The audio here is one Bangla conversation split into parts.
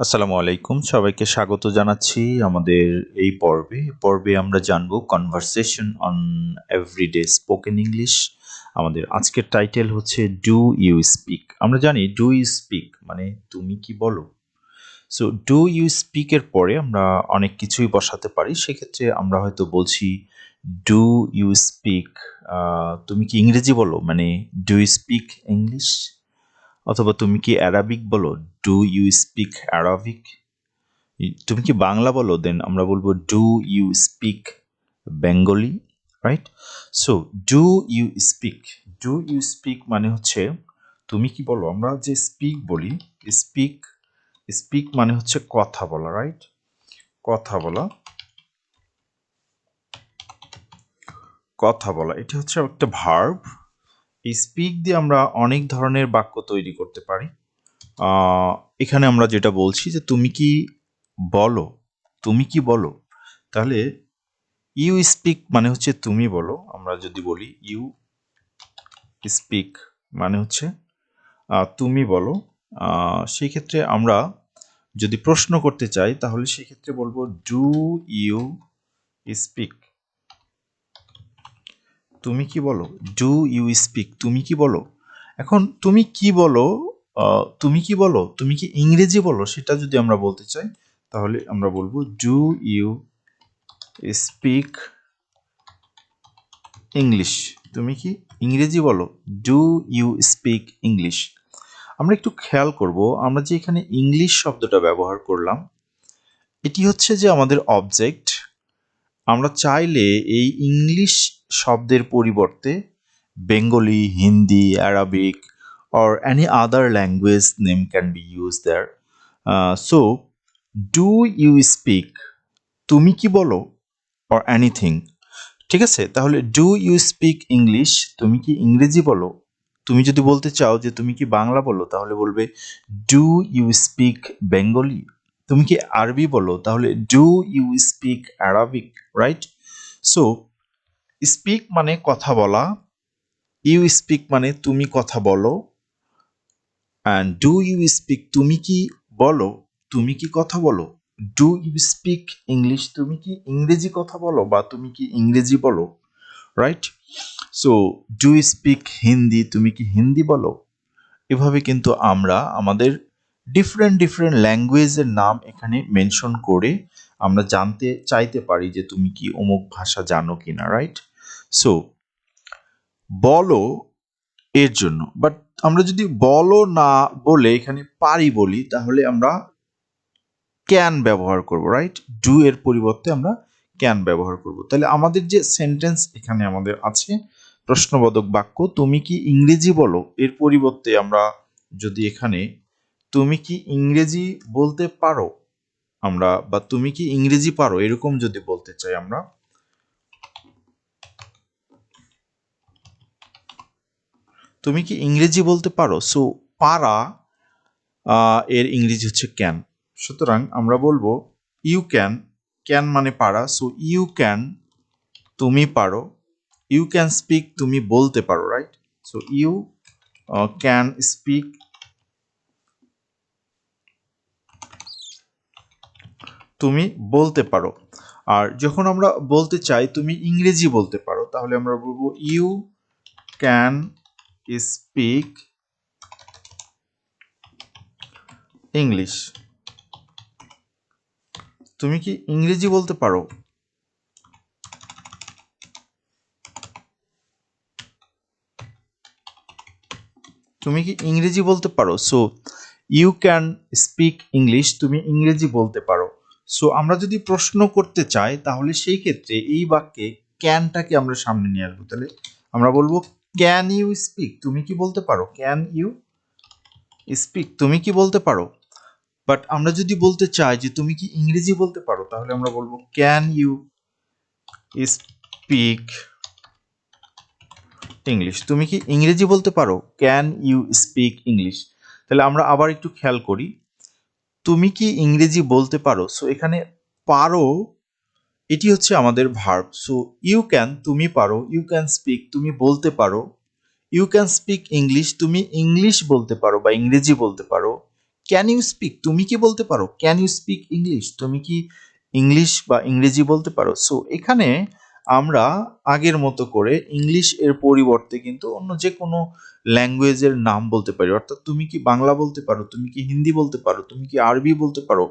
আসসালামু আলাইকুম, সবাইকে স্বাগত জানাচ্ছি আমাদের এই পর্বে আমরা জানবো conversation on everyday spoken English. আমাদের আজকের টাইটেল হচ্ছে ডু ইউ স্পিক। আমরা জানি ডু ইউ স্পিক মানে তুমি কি বলো। সো ডু ইউ স্পিকের পরে আমরা অনেক কিছুই বসাতে পারি। সেক্ষেত্রে আমরা হয়তো বলছি ডু ইউ স্পিক, তুমি কি ইংরেজি বলো, মানে ডু ইউ স্পিক ইংলিশ। অথবা তুমি কি অ্যারাবিক বলো, ডু ইউ স্পিক অ্যারাবিক। তুমি কি বাংলা বলো, দেন আমরা বলবো do you speak Bengali, right? So do you speak, do you speak মানে হচ্ছে তুমি কি বলো। আমরা যে স্পিক বলি, স্পিক স্পিক মানে হচ্ছে কথা বলা, রাইট? কথা বলা, কথা বলা, এটা হচ্ছে একটা ভার্ব। এই স্পিক দিয়ে আমরা অনেক ধরনের বাক্য তৈরি করতে পারি। এখানে আমরা যেটা বলছি যে তুমি কি বলো, তুমি কি বলো, তাহলে ইউ স্পিক মানে হচ্ছে তুমি বলো। আমরা যদি বলি ইউ স্পিক মানে হচ্ছে তুমি বলো, সেই ক্ষেত্রে আমরা যদি প্রশ্ন করতে চাই তাহলে সেই ক্ষেত্রে বলবো ডু ইউ স্পিক, তুমি কি বলো, ডু ইউ স্পিক, তুমি কি বলো। এখন তুমি কি বলো, তুমি কি বলো, তুমি কি ইংরেজি বলো, সেটা যদি আমরা বলতে চাই তাহলে আমরা বলবো ডু ইউ স্পিক ইংলিশ, তুমি কি ইংরেজি বলো, ডু ইউ স্পিক ইংলিশ। আমরা একটু খেয়াল করব, আমরা যে এখানে ইংলিশ শব্দটা ব্যবহার করলাম, এটি হচ্ছে যে আমাদের অবজেক্ট। আমরা চাইলে এই ইংলিশ শব্দের পরিবর্তে Bengali, Hindi, Arabic or any other language name can be used there. So, do you speak, তুমি কি বলো, or anything. ঠিক আছে, তাহলে ডু ইউ স্পিক ইংলিশ, তুমি কি ইংরেজি বলো। তুমি যদি বলতে চাও যে তুমি কি বাংলা বলো, তাহলে বলবে ডু ইউ স্পিক বেঙ্গলি। তুমি কি আরবি বলো, তাহলে do you speak Arabic, right? So speak মানে কথা বলা, ইউ স্পিক মানে তুমি কথা বলো, অ্যান্ড ডু ইউ স্পিক তুমি কি বলো, তুমি কি কথা বলো। ডু ইউ স্পিক ইংলিশ, তুমি কি ইংরেজি কথা বলো বা তুমি কি ইংরেজি বলো, right? So do you speak Hindi, তুমি কি হিন্দি বলো। এভাবে কিন্তু আমরা আমাদের ডিফারেন্ট ল্যাঙ্গুয়েজের নাম এখানে মেনশন করে আমরা জানতে চাইতে পারি যে তুমি কি অমুক ভাষা জানো কিনা, রাইট? সো বলো এর জন্য, বাট আমরা যদি বলো না বলে এখানে পারি বলি, তাহলে আমরা ক্যান ব্যবহার করব, রাইট? ডু এর পরিবর্তে আমরা ক্যান ব্যবহার করব। তাহলে আমাদের যে সেন্টেন্স এখানে আমাদের আছে প্রশ্নবোধক বাক্য, তুমি কি ইংরেজি বলো, এর পরিবর্তে আমরা যদি এখানে তুমি কি ইংরেজি বলতে পারো, আমরা বা তুমি কি ইংরেজি পারো এরকম যদি বলতে চাই, আমরা তুমি কি ইংরেজি বলতে পারো। সো পারা এর ইংরেজি হচ্ছে ক্যান। সুতরাং আমরা বলবো ইউ ক্যান, ক্যান মানে পারা। সো ইউ ক্যান, তুমি পারো। ইউ ক্যান স্পিক, তুমি বলতে পারো, right? So you can speak, তুমি বলতে পারো। আর যখন আমরা বলতে চাই তুমি ইংরেজি বলতে পারো, তাহলে আমরা বলবো ইউ ক্যান স্পিক ইংলিশ, তুমি কি ইংরেজি বলতে পারো। তুমি কি ইংরেজি বলতে পারো। So you can speak English, তুমি ইংরেজি বলতে পারো। সো আমরা যদি প্রশ্ন করতে চাই তাহলে সেই ক্ষেত্রে এই বাক্যে ক্যানটাকে আমরা সামনে নিয়ে আসবো। তাহলে আমরা বলবো ক্যান ইউ স্পিক, তুমি কি বলতে পারো, ক্যান ইউ স্পিক, তুমি কি বলতে পারো। বাট আমরা যদি বলতে চাই যে তুমি কি ইংরেজি বলতে পারো, তাহলে আমরা বলবো ক্যান ইউ স্পিক ইংলিশ, তুমি কি ইংরেজি বলতে পারো, ক্যান ইউ স্পিক ইংলিশ। তাহলে আমরা আবার একটু খেয়াল করি, তুমি কি ইংরেজি বলতে পারো। সো এখানে পারো এটি হচ্ছে আমাদের ভার্ব। সো ইউ ক্যান, তুমি পারো, ইউ ক্যান স্পিক, তুমি বলতে পারো, ইউ ক্যান স্পিক ইংলিশ, তুমি ইংলিশ বলতে পারো বা ইংরেজি বলতে পারো, ক্যান ইউ স্পিক, তুমি কি বলতে পারো? ক্যান ইউ স্পিক ইংলিশ, তুমি কি ইংলিশ বা ইংরেজি বলতে পারো? সো এখানে আমরা আগের মতো করে ইংলিশ এর পরিবর্তে কিন্তু অন্য যে কোনো ল্যাঙ্গুয়েজের নাম বলতে পারি। অর্থাৎ তুমি কি বাংলা বলতে পারো, তুমি কি হিন্দি বলতে পারো, তুমি কি আরবি বলতে পারো,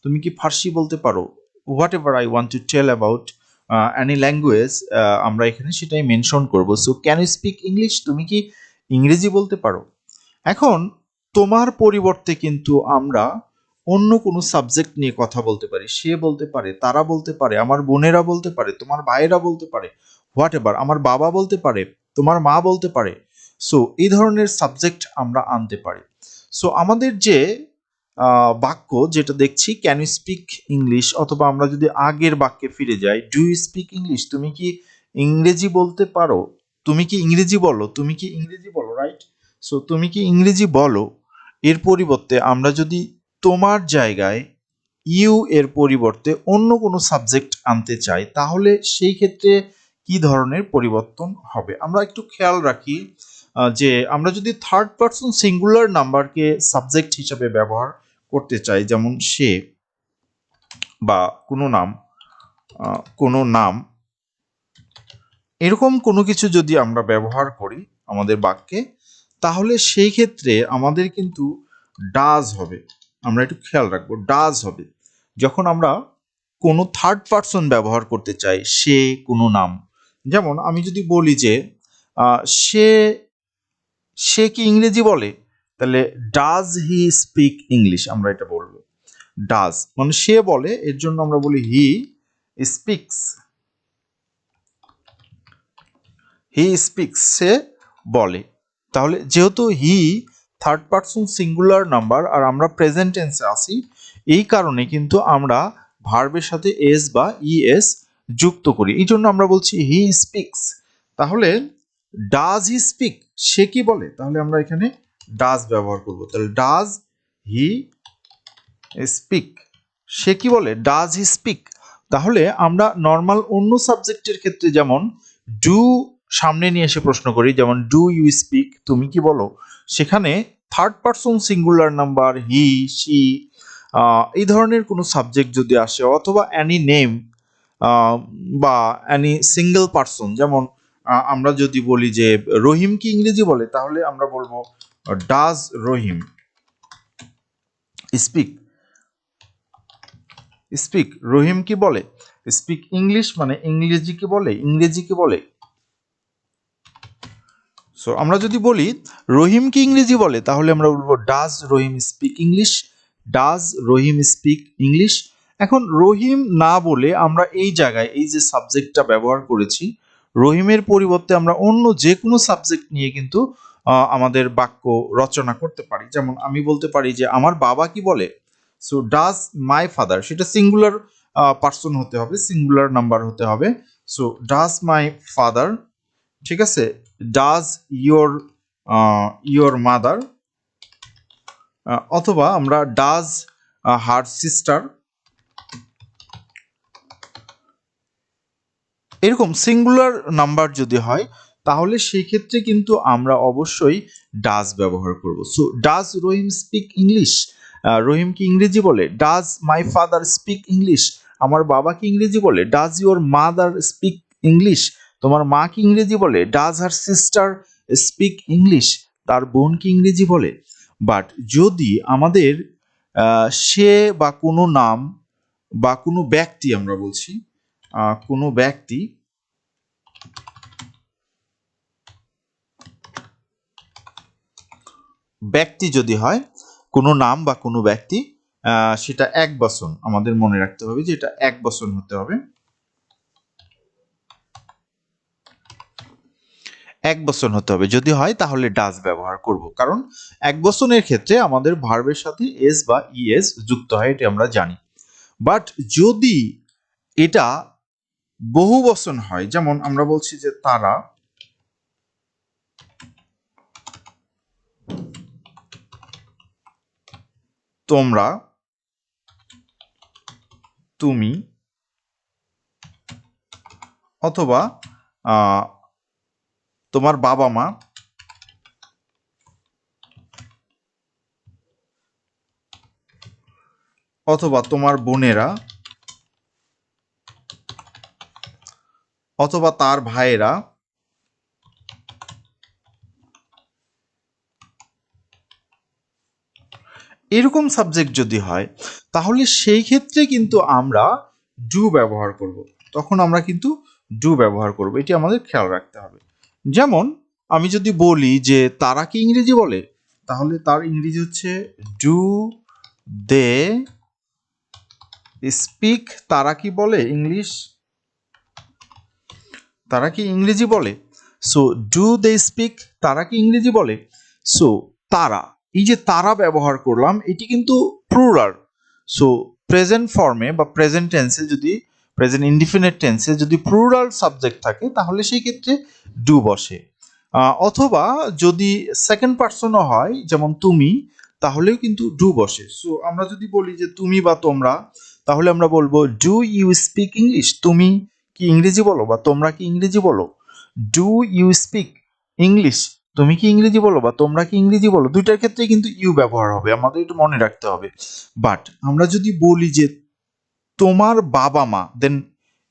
তুমি কি ফার্সি বলতে পারো, whatever I want to tell about any language, আমরা এখানে সেটাই মেনশন করব। So can you speak English, তুমি কি ইংরেজি বলতে পারো? এখন তোমার পরিবর্তে কিন্তু আমরা অন্য কোনো সাবজেক্ট নিয়ে কথা বলতে পারি। সে বলতে পারে, তারা বলতে পারে, আমার বোনেরা বলতে পারে, তোমার ভাইয়েরা বলতে পারে, হোয়াট এভার, আমার বাবা বলতে পারে, তোমার মা বলতে পারে। সো এই ধরনের সাবজেক্ট আমরা আনতে পারি। সো আমাদের যে বাক্য যেটা দেখছি, ক্যান ইউ স্পিক ইংলিশ, অথবা আমরা যদি আগের বাক্যে ফিরে যাই, ডু ইউ স্পিক ইংলিশ, তুমি কি ইংরেজি বলতে পারো, তুমি কি ইংরেজি বলো, তুমি কি ইংরেজি বলো, রাইট? সো তুমি কি ইংরেজি বলো, এর পরিবর্তে আমরা যদি তোমার জায়গায় ইউ এর পরিবর্তে অন্য কোনো সাবজেক্ট আনতে চাই, তাহলে সেই ক্ষেত্রে কি ধরনের পরিবর্তন হবে? আমরা একটু খেয়াল রাখি যে আমরা যদি থার্ড পারসন সিঙ্গুলার নাম্বারকে সাবজেক্ট হিসেবে ব্যবহার করতে চাই, যেমন সে বা কোনো নাম এরকম কোনো কিছু যদি আমরা ব্যবহার করি আমাদের বাক্যে, তাহলে সেই ক্ষেত্রে আমাদের কিন্তু ডাজ হবে। আমরা একটু খেয়াল রাখবো, ডাজ হবে যখন আমরা কোনো থার্ড পারসন ব্যবহার করতে চাই, সে কোনো নাম। যেমন আমি যদি বলি যে সে সে কি ইংরেজি বলে, তাহলে ডাজ হি স্পিক ইংলিশ, আমরা এটা বলবো। ডাজ মানে সে বলে, এর জন্য আমরা বলি হি স্পিক্স, হি স্পিক্স, সে বলে। তাহলে যেহেতু he third person singular number আর আমরা প্রেজেন্ট টেন্সে আছি, এই কারণে কিন্তু আমরা ভার্বের সাথে এস বা ইএস যুক্ত করি, এই জন্য আমরা বলছি হি স্পিক্স। তাহলে ডাজ হি স্পিক, সে কি বলে, তাহলে আমরা এখানে ডাজ ব্যবহার করব। তাহলে ডাজ হি স্পিক, সে কি বলে, ডাজ হি স্পিক। তাহলে আমরা নর্মাল অন্য সাবজেক্টের ক্ষেত্রে যেমন ডু সামনে নিয়ে এসে প্রশ্ন করি, যেমন ডু ইউ স্পিক, তুমি কি বলো, সেখানে third person singular number he, she, এই ধরনের কোনো সাবজেক্ট যদি আসে, অথবা অ্যানি নেম বা অ্যানি সিঙ্গেল পারসন, যেমন আমরা যদি বলি যে রহিম কি ইংরেজি বলে, তাহলে আমরা বলবো ডাজ রহিম স্পিক, স্পিক, রহিম কি বলে, স্পিক ইংলিশ মানে ইংরেজি কি বলে, ইংরেজি কি বলে। সো আমরা যদি বলি রহিম কি ইংরেজি বলে, তাহলে আমরা বলবো does Rahim speak English, does Rahim speak English. এখন রহিম না বলে আমরা এই জায়গায় এই যে সাবজেক্টটা ব্যবহার করেছি, রহিমের পরিবর্তে আমরা অন্য যে কোনো সাবজেক্ট নিয়ে কিন্তু আমাদের বাক্য রচনা করতে পারি। যেমন আমি বলতে পারি যে আমার বাবা কি বলে, সো ডাজ মাই ফাদার, সেটা সিঙ্গুলার পার্সন হতে হবে, সিঙ্গুলার নাম্বার হতে হবে। সো ডাজ মাই ফাদার, ঠিক আছে, ডাজ ইয়োর মাদার, অথবা আমরা ডাজ হার সিস্টার, এরকম সিঙ্গুলার নাম্বার যদি হয়, তাহলে সেই ক্ষেত্রে কিন্তু আমরা অবশ্যই ডাজ ব্যবহার করব। So does Rahim speak English, Rahim কি ইংরেজি বলে, does my father speak English, আমার বাবা কি ইংরেজি বলে, does your mother speak English, তোমার মা কি ইংরেজি বলে, does her sister speak English, তার বোন কি ইংরেজি বলে। বাট যদি আমাদের সে বা কোনো নাম বা কোনো ব্যক্তি, আমরা বলছি কোনো ব্যক্তি, ব্যক্তি যদি হয়, কোনো নাম বা কোনো ব্যক্তি, সেটা এক বচন, আমাদের মনে রাখতে হবে যে এটা এক বচন হতে হবে, এক বচন হতে হবে। যদি হয় তাহলে ডাজ ব্যবহার করব, কারণ এক বচনের ক্ষেত্রে আমাদের ভার্বের সাথে এস বা ইএস যুক্ত হয়, এটা আমরা জানি। বাট যদি এটা বহু বচন হয়, যেমন আমরা বলছি যে তারা, তোমরা, তুমি, অথবা তোমার বাবা মা, অথবা তোমার বোনেরা অথবা তার ভাইয়েরা এরকম সাবজেক্ট যদি হয় তাহলে সেই ক্ষেত্রে কিন্তু আমরা ডু ব্যবহার করব। তখন আমরা কিন্তু ডু ব্যবহার করব, এটি আমাদের খেয়াল রাখতে হবে। যেমন আমি যদি বলি যে তারা কি ইংরেজি বলে, তাহলে তার ইংরেজি হচ্ছে ডু দে স্পিক। তারা কি বলে ইংলিশ, তারা কি ইংরেজি বলে? সো ডু দে স্পিক, তারা কি ইংরেজি বলে? সো তারা, এই যে তারা ব্যবহার করলাম এটি কিন্তু প্লুরাল। সো প্রেজেন্ট ফর্মে বা প্রেজেন্ট টেন্সে যদি, প্রেজেন্ট ইনডিফিনিট টেন্সে যদি প্লুরাল সাবজেক্ট থাকে তাহলে সেই ক্ষেত্রে ডু বসে। অথবা যদি সেকেন্ড পার্সনও হয় যেমন তুমি, তাহলেও কিন্তু ডু বসে। সো আমরা যদি বলি যে তুমি বা তোমরা, তাহলে আমরা বলবো ডু ইউ স্পিক ইংলিশ, তুমি কি ইংরেজি বলো বা তোমরা কি ইংরেজি বলো? ডু ইউ স্পিক ইংলিশ, তুমি কি ইংরেজি বলো বা তোমরা কি ইংরেজি বলো? দুইটার ক্ষেত্রে কিন্তু ইউ ব্যবহার হবে, আমাদের এটা মনে রাখতে হবে। বাট আমরা যদি বলি যে তোমার বাবা মা, দেন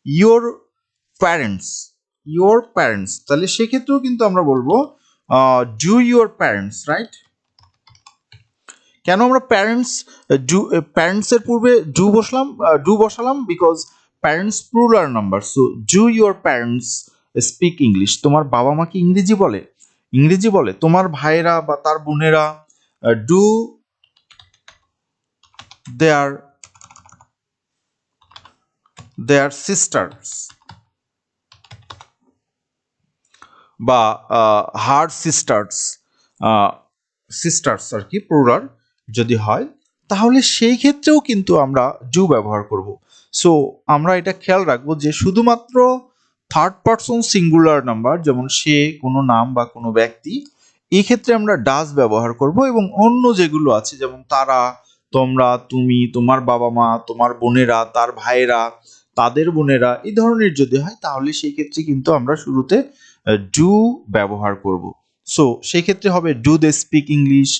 ইয়োর প্যারেন্টস, ইয়োর প্যারেন্টস, তাহলে সেক্ষেত্রেও কিন্তু আমরা বলবো ডু ইয়োর প্যারেন্টস, রাইট? কেন আমরা প্যারেন্টস ডু, প্যারেন্টসের পূর্বে ডু বসালাম? Because parents plural number. So do your parents speak English, তোমার বাবা মা কি ইংরেজি বলে? ইংরেজি বলে। তোমার ভাইয়েরা বা তার বোনেরা ডু দেয়ার দেয়ার সিস্টার্স বা হার সিস্টার্স, সিস্টার্স আর কি প্লুরাল যদি হয়, তাহলে সেই ক্ষেত্রেও কিন্তু আমরা ডু ব্যবহার করব। সো আমরা এটা খেয়াল রাখবো যে শুধুমাত্র থার্ড পারসন সিঙ্গুলার নাম্বার, যেমন সে, কোনো নাম বা কোনো ব্যক্তি, এই ক্ষেত্রে আমরা ডাজ ব্যবহার করব। এবং অন্য যেগুলো আছে যেমন তারা, তোমরা, তুমি, তোমার বাবা মা, তোমার বোনেরা, তার ভাইয়েরা, তাদের বোনেরা, এই ধরনের যদি হয় তাহলে সেই ক্ষেত্রে কিন্তু আমরা শুরুতে ডু ব্যবহার করব। সো সেই ক্ষেত্রে হবে do they speak English,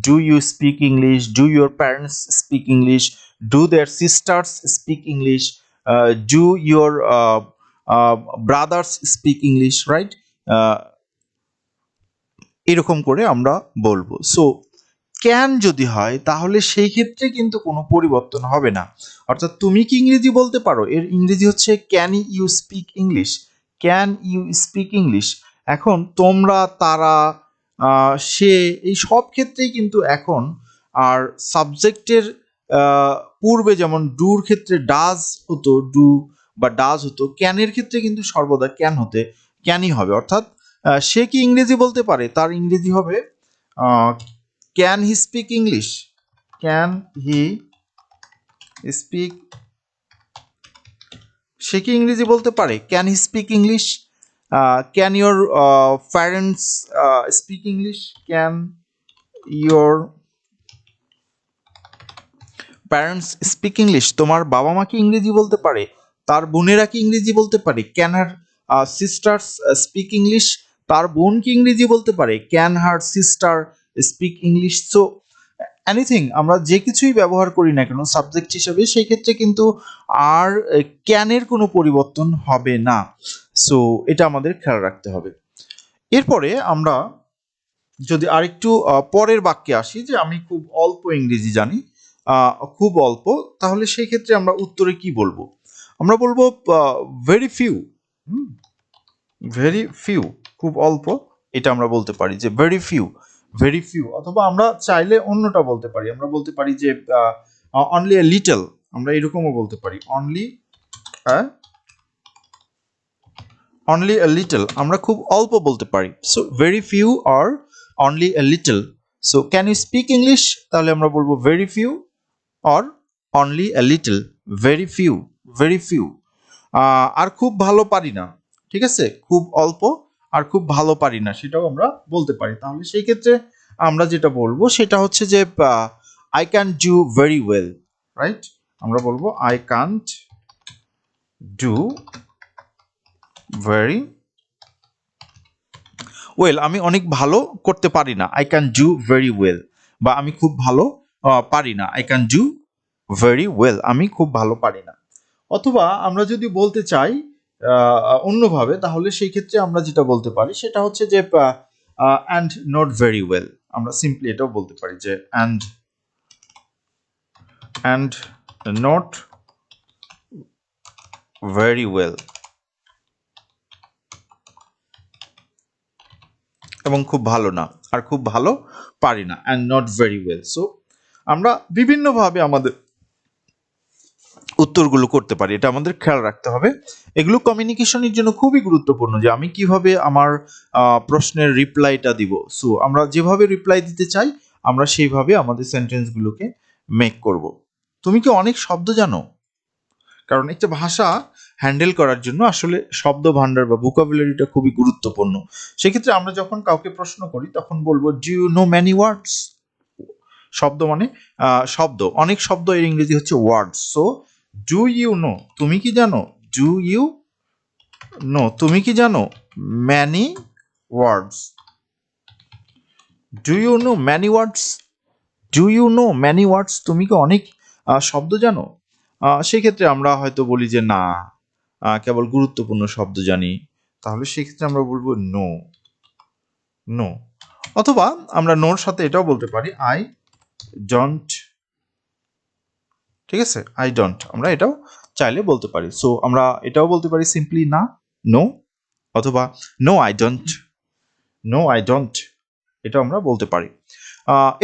do you speak English, do your parents speak English, do their sisters speak English, do your brothers speak English, right? এরকম করে আমরা বলবো। সো ক্যান যদি হয় তাহলে সেই ক্ষেত্রে কিন্তু কোনো পরিবর্তন হবে না। অর্থাৎ তুমি কি ইংরেজি বলতে পারো, এর ইংরেজি হচ্ছে can you speak English, can you speak English. এখন তোমরা, তারা, সে, এই সব ক্ষেত্রেই কিন্তু এখন আর সাবজেক্টের পূর্বে যেমন ডুর ক্ষেত্রে ডাজ হতো, ডু বা ডাজ হতো, ক্যানের ক্ষেত্রে কিন্তু সর্বদা ক্যান হতে ক্যানই হবে। অর্থাৎ সে কি ইংরেজি বলতে পারে, তার ইংরেজি হবে can he speak English, can he speak, সে কি ইংরেজি বলতে পারে, can he speak English? Can your parents speak English, can your parents speak English, তোমার বাবা মা কি ইংরেজি বলতে পারে? তার বোনেরা কি ইংরেজি বলতে পারে? Can her sisters speak English, তার বোন কি ইংরেজি বলতে পারে? Can her sister speak English? So anything আমরা যে কিছুই ব্যবহার করি না কেন সাবজেক্ট হিসেবে, সেই ক্ষেত্রে কিন্তু আর ক্যানের কোনো পরিবর্তন হবে না। সো এটা আমাদের খেয়াল রাখতে হবে। এরপরে আমরা যদি আরেকটু পরের বাক্যে আসি যে আমি খুব অল্প ইংরেজি জানি, খুব অল্প, তাহলে সেই ক্ষেত্রে আমরা উত্তরে কি বলবো? আমরা বলবো ভেরি ফিউ, ভেরি ফিউ, খুব অল্প, এটা আমরা বলতে পারি যে ভেরি ফিউ, ভেরি ফিউ। অথবা আমরা চাইলে অন্যটা বলতে পারি, আমরা বলতে পারি যে অনলি এ লিটল, আমরা এরকমও বলতে পারি অনলি অনলি এ লিটল, আমরা খুব অল্প বলতে পারি। So very few or only a little. So can you speak English, তাহলে আমরা বলবো very few or only a little, very few, very few. আর খুব ভালো পারি না, ঠিক আছে, খুব অল্প আর খুব ভালো পারি না, সেটাও আমরা বলতে পারি। তাহলে সেই ক্ষেত্রে আমরা যেটা বলবো সেটা হচ্ছে যে I can do very well, right? আমরা বলবো I can't do very well, আমি অনেক ভালো করতে পারি না, I can do very well. বা আমি খুব ভালো পারি না, I can do very well, আমি খুব ভালো পারি না। অথবা আমরা যদি বলতে চাই অন্যভাবে, তাহলে সেই ক্ষেত্রে আমরা যেটা বলতে পারি সেটা হচ্ছে যে অ্যান্ড নট ভেরি ওয়েল। আমরা সিম্পলি এটাও বলতে পারি যে অ্যান্ড নট ভেরি ওয়েল, এবং খুব ভালো না আর খুব ভালো পারি না, and not very well. So আমরা বিভিন্নভাবে আমাদের উত্তরগুলো করতে পারি, এটা আমাদের খেয়াল রাখতে হবে। এগুলো কমিউনিকেশনের জন্য খুবই গুরুত্বপূর্ণ, যে আমি কিভাবে আমার প্রশ্নের রিপ্লাইটা দিব। সো আমরা যেভাবে রিপ্লাই দিতে চাই আমরা সেইভাবে আমাদের সেন্টেন্সগুলোকে মেক করব। তুমি কি অনেক শব্দ জানো? কারণ একটা ভাষা হ্যান্ডেল করার জন্য আসলে শব্দ ভান্ডার বা ভোকাবুলারিটা খুবই গুরুত্বপূর্ণ। সেক্ষেত্রে আমরা যখন কাউকে প্রশ্ন করি তখন বলবো, do you know many words? শব্দ মানে শব্দ, অনেক শব্দ এর ইংরেজি হচ্ছে words. So do you know, তুমি কি জানো? ডু ইউ নো, তুমি কি জানো? Many words, do you know many words, do you know many words, তুমি কি অনেক শব্দ জানো? সেক্ষেত্রে আমরা হয়তো বলি যে না, কেবল গুরুত্বপূর্ণ শব্দ জানি, তাহলে সেক্ষেত্রে আমরা বলবো নো, নো। অথবা আমরা নোর সাথে এটাও বলতে পারি, আই ডোন্ট, ঠিক আছে, আই ডোন্ট, আমরা এটাও চাইলে বলতে পারি। সো আমরা এটাও বলতে পারি সিম্পলি না, নো, অথবা no I don't, no I don't, এটা আমরা বলতে পারি।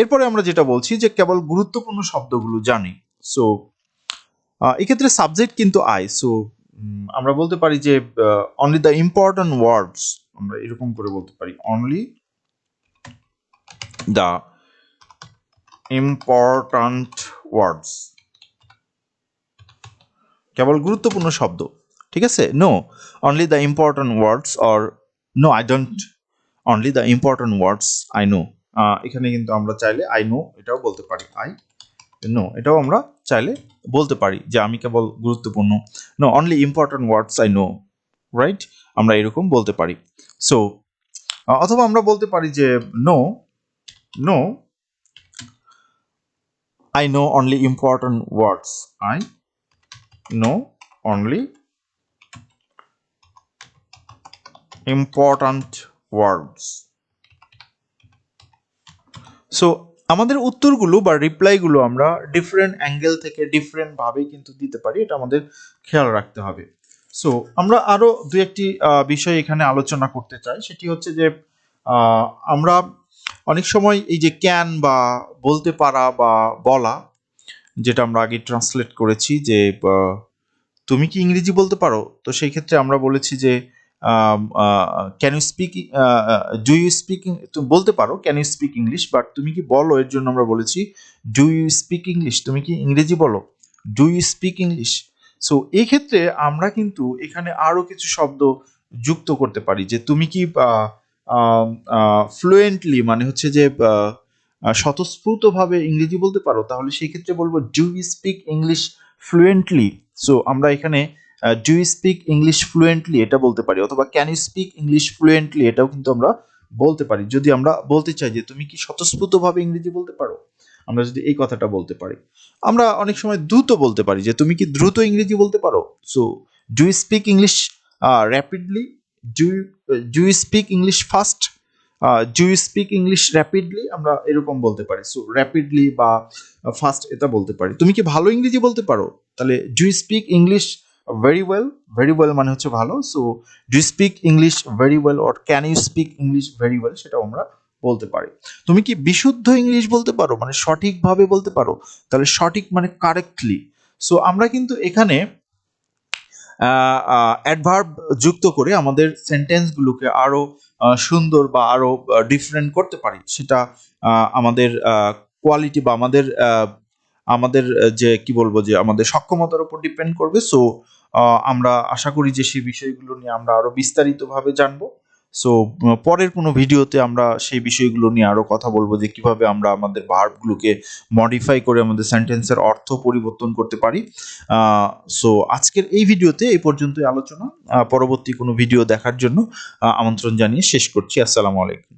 এরপরে আমরা যেটা বলছি যে কেবল গুরুত্বপূর্ণ শব্দগুলো জানি। সো এক্ষেত্রে সাবজেক্ট কিন্তু আই। সো আমরা বলতে পারি যে অনলি দ্য ইম্পর্ট্যান্ট ওয়ার্ডস, আমরা এরকম করে বলতে পারি, অনলি দ্য ইম্পর্ট্যান্ট ওয়ার্ডস, কেবল গুরুত্বপূর্ণ শব্দ, ঠিক আছে। Know only the important words, or no I don't only the important words I know. এখানে কিন্তু আমরা চাইলে আই নো এটাও বলতে পারি, আই নো এটাও আমরা চাইলে বলতে পারি যে আমি কেবল গুরুত্বপূর্ণ, know only important words I know, right, আমরা এরকম বলতে পারি। সো অথবা আমরা বলতে পারি যে no, no I know only important words, I know only important words. So আমাদের উত্তরগুলো বা রিপ্লাইগুলো আমরা ডিফারেন্ট অ্যাঙ্গেল থেকে ডিফারেন্টভাবে কিন্তু দিতে পারি, এটা আমাদের খেয়াল রাখতে হবে। সো আমরা আরও দু একটি বিষয় এখানে আলোচনা করতে চাই, সেটি হচ্ছে যে আমরা অনেক সময় এই যে ক্যান বা বলতে পারা বা বলা, যেটা আমরা আগে ট্রান্সলেট করেছি যে তুমি কি ইংরেজি বলতে পারো, তো সেই ক্ষেত্রে আমরা বলেছি যে can you speak, do you speak, তুমি বলতে পারো can you speak English, but তুমি কি বলো এর জন্য আমরা বলেছি ডু ইউ স্পিক ইংলিশ, তুমি কি ইংরেজি বলো, do you speak English. So এই ক্ষেত্রে আমরা কিন্তু এখানে আরও কিছু শব্দ যুক্ত করতে পারি, যে তুমি কি ফ্লুয়েন্টলি, মানে হচ্ছে যে স্বতঃস্ফূর্তভাবে ইংরেজি বলতে পারো, তাহলে সেই ক্ষেত্রে বলবো do you speak English fluently. So আমরা এখানে do you speak English fluently এটা বলতে পারি, অথবা can you speak English fluently এটাও কিন্তু আমরা বলতে পারি, যদি আমরা বলতে চাই যে তুমি কি স্বতঃস্ফূর্তভাবে ইংরেজি বলতে পারো, আমরা যদি এই কথাটা বলতে পারি। আমরা অনেক সময় দ্রুত বলতে পারি যে তুমি কি দ্রুত ইংরেজি বলতে পারো, so do you speak English rapidly, do you speak English fast, do you speak English rapidly, আমরা এরকম বলতে পারি। সো র্যাপিডলি বা ফাস্ট এটা বলতে পারি। তুমি কি ভালো ইংরেজি বলতে পারো, তাহলে do you speak English very well, very well মানে হচ্ছে ভালো। So do you speak English very well, or can you speak English very well, সেটাও আমরা বলতে পারি। তুমি কি বিশুদ্ধ ইংলিশ বলতে পারো, মানে সঠিকভাবে বলতে পারো, তাহলে সঠিক মানে কারেক্টলি। সো আমরা কিন্তু এখানে অ্যাডভার্ব যুক্ত করে আমাদের সেন্টেন্সগুলোকে আরও সুন্দর বা আরও ডিফারেন্ট করতে পারি, সেটা আমাদের কোয়ালিটি বা আমাদের আমাদের যে কি বলবো, যে আমাদের সক্ষমতার উপর ডিপেন্ড করবে। সো আমরা আশা করি যে সেই বিষয়গুলো নিয়ে আমরা আরও বিস্তারিতভাবে জানবো। সো পরের কোনো ভিডিওতে আমরা সেই বিষয়গুলো নিয়ে আরও কথা বলবো, যে কিভাবে আমরা আমাদের ভার্বগুলোকে মডিফাই করে আমাদের সেন্টেন্সের অর্থ পরিবর্তন করতে পারি। সো আজকের এই ভিডিওতে এই পর্যন্তই আলোচনা। পরবর্তী কোনো ভিডিও দেখার জন্য আমন্ত্রণ জানিয়ে শেষ করছি। আসসালামু আলাইকুম।